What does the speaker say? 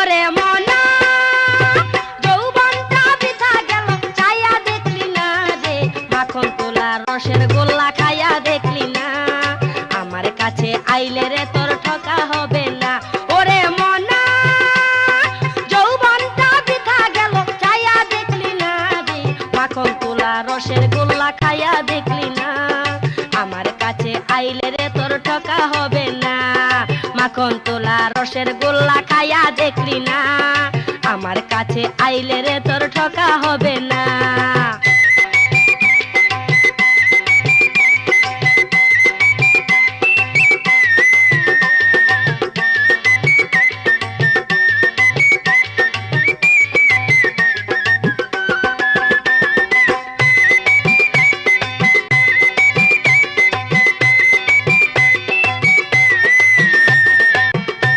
ওরে মনা যৌবনটা বৃথা গেল চাইয়া দেখলি না রে মাখন তোলা রসের গোল্লা খাইয়া দেখলি না আমার কাছে আইলে রে তোর ঠকা হবে না ওরে মনা যৌবনটা বৃথা গেল চাইয়া দেখলি না রে মাখন তোলা রসের গোল্লা খাইয়া দেখলি না আমার কাছে আইলে রে তোর ঠকা হবে না মাখন তোলা রসের গোল্লা খাইয়া দেখলি না আমার কাছে আইলে রে তোর ঠকা হবে না।